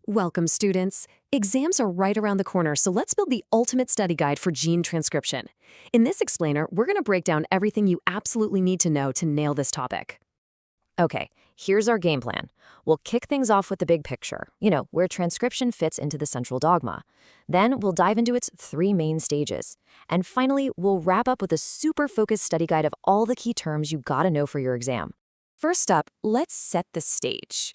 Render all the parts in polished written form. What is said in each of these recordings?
Welcome, students. Exams are right around the corner, so let's build the ultimate study guide for gene transcription. In this explainer, we're going to break down everything you absolutely need to know to nail this topic. Okay, here's our game plan. We'll kick things off with the big picture, where transcription fits into the central dogma. Then we'll dive into its three main stages. And finally, we'll wrap up with a super focused study guide of all the key terms you gotta know for your exam. First up, let's set the stage.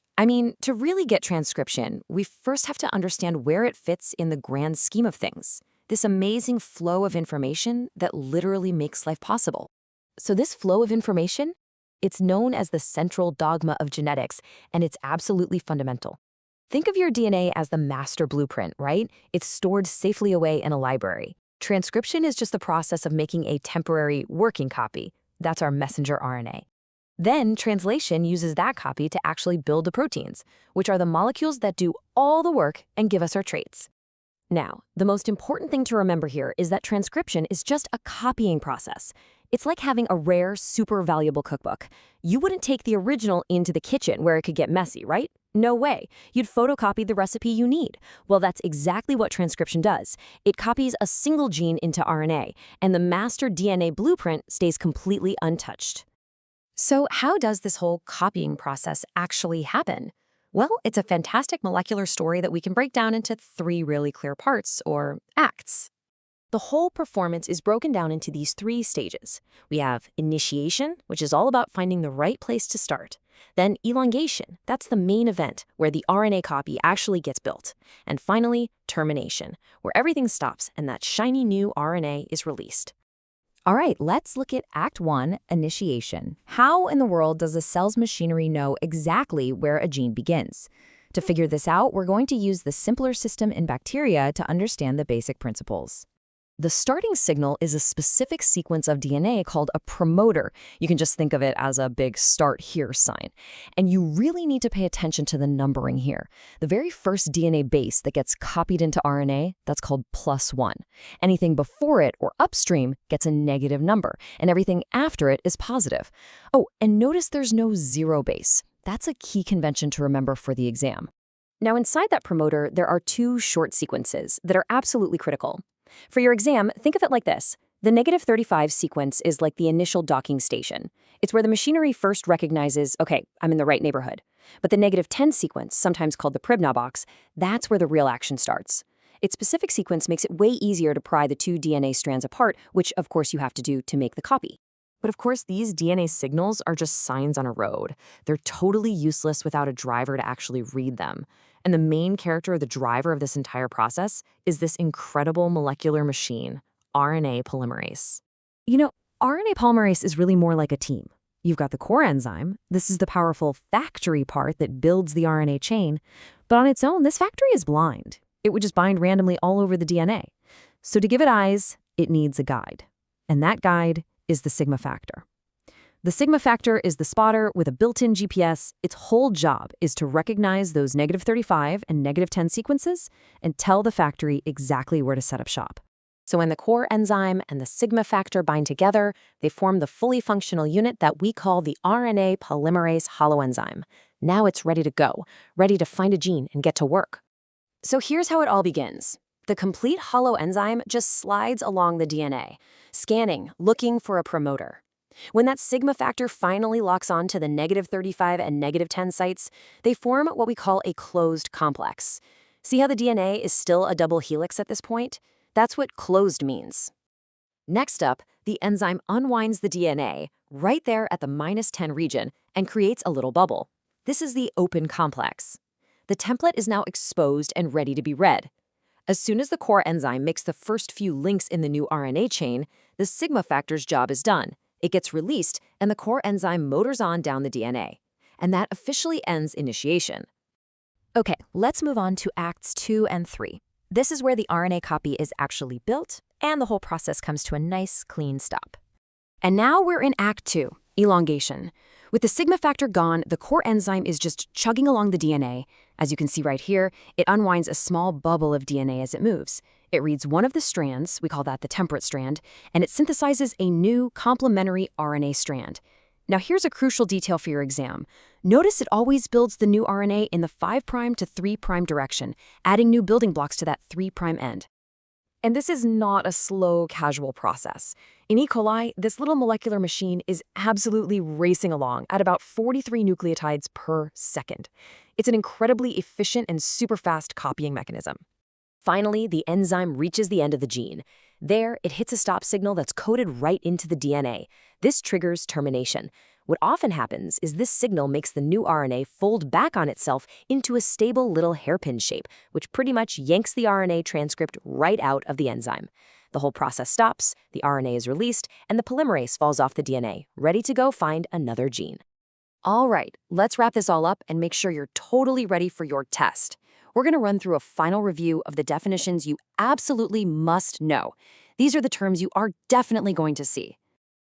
To really get transcription, we first have to understand where it fits in the grand scheme of things. This amazing flow of information that literally makes life possible. So this flow of information, it's known as the central dogma of genetics, and it's absolutely fundamental. Think of your DNA as the master blueprint, right? It's stored safely away in a library. Transcription is just the process of making a temporary working copy. That's our messenger RNA. Then translation uses that copy to actually build the proteins, which are the molecules that do all the work and give us our traits. Now, the most important thing to remember here is that transcription is just a copying process. It's like having a rare, super valuable cookbook. You wouldn't take the original into the kitchen where it could get messy, right? No way. You'd photocopy the recipe you need. Well, that's exactly what transcription does. It copies a single gene into RNA, and the master DNA blueprint stays completely untouched. So how does this whole copying process actually happen? Well, it's a fantastic molecular story that we can break down into three really clear parts, or acts. The whole performance is broken down into these three stages. We have initiation, which is all about finding the right place to start. Then elongation, that's the main event, where the RNA copy actually gets built. And finally, termination, where everything stops and that shiny new RNA is released. All right, let's look at Act 1, initiation. How in the world does a cell's machinery know exactly where a gene begins? To figure this out, we're going to use the simpler system in bacteria to understand the basic principles. The starting signal is a specific sequence of DNA called a promoter. You can just think of it as a big start here sign. And you really need to pay attention to the numbering here. The very first DNA base that gets copied into RNA, that's called +1. Anything before it or upstream gets a negative number, and everything after it is positive. Oh, and notice there's no zero base. That's a key convention to remember for the exam. Now, inside that promoter, there are two short sequences that are absolutely critical. For your exam, think of it like this. The -35 sequence is like the initial docking station. It's where the machinery first recognizes, okay, I'm in the right neighborhood. But the -10 sequence, sometimes called the Pribnow box, that's where the real action starts. Its specific sequence makes it way easier to pry the two DNA strands apart, which of course you have to do to make the copy. But of course, these DNA signals are just signs on a road. They're totally useless without a driver to actually read them. And the main character, the driver of this entire process, is this incredible molecular machine, RNA polymerase. RNA polymerase is really more like a team. You've got the core enzyme. This is the powerful factory part that builds the RNA chain. But on its own, this factory is blind. It would just bind randomly all over the DNA. So to give it eyes, it needs a guide. And that guide is the sigma factor. The sigma factor is the spotter with a built-in GPS. Its whole job is to recognize those -35 and -10 sequences and tell the factory exactly where to set up shop. So when the core enzyme and the sigma factor bind together, they form the fully functional unit that we call the RNA polymerase holoenzyme. Now it's ready to go, ready to find a gene and get to work. So here's how it all begins. The complete holoenzyme just slides along the DNA, scanning, looking for a promoter. When that sigma factor finally locks on to the -35 and -10 sites, they form what we call a closed complex. See how the DNA is still a double helix at this point? That's what closed means. Next up, the enzyme unwinds the DNA right there at the -10 region and creates a little bubble. This is the open complex. The template is now exposed and ready to be read. As soon as the core enzyme makes the first few links in the new RNA chain, the sigma factor's job is done. It gets released, and the core enzyme motors on down the DNA. And that officially ends initiation. Okay, let's move on to Acts 2 and 3. This is where the RNA copy is actually built, and the whole process comes to a nice, clean stop. And now we're in Act 2, elongation. With the sigma factor gone, the core enzyme is just chugging along the DNA. As you can see right here, it unwinds a small bubble of DNA as it moves. It reads one of the strands, we call that the temperate strand, and it synthesizes a new complementary RNA strand. Now here's a crucial detail for your exam. Notice it always builds the new RNA in the 5' to 3' direction, adding new building blocks to that 3' end. And this is not a slow, casual process. In E. coli, this little molecular machine is absolutely racing along at about 43 nucleotides per second. It's an incredibly efficient and super fast copying mechanism. Finally, the enzyme reaches the end of the gene. There, it hits a stop signal that's coded right into the DNA. This triggers termination. What often happens is this signal makes the new RNA fold back on itself into a stable little hairpin shape, which pretty much yanks the RNA transcript right out of the enzyme. The whole process stops, the RNA is released, and the polymerase falls off the DNA, ready to go find another gene. All right, let's wrap this all up and make sure you're totally ready for your test. We're going to run through a final review of the definitions you absolutely must know. These are the terms you are definitely going to see.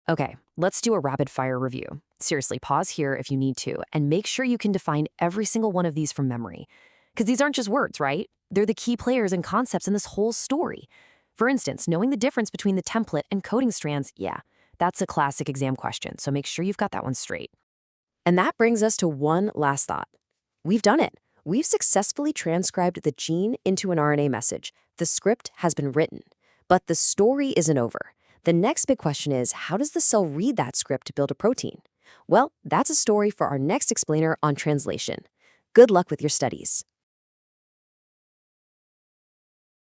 Okay, let's do a rapid-fire review. Seriously, pause here if you need to, and make sure you can define every single one of these from memory. Because these aren't just words, right? They're the key players and concepts in this whole story. For instance, knowing the difference between the template and coding strands, yeah, that's a classic exam question, so make sure you've got that one straight. And that brings us to one last thought. We've done it. We've successfully transcribed the gene into an RNA message. The script has been written. But the story isn't over. The next big question is, how does the cell read that script to build a protein? Well, that's a story for our next explainer on translation. Good luck with your studies.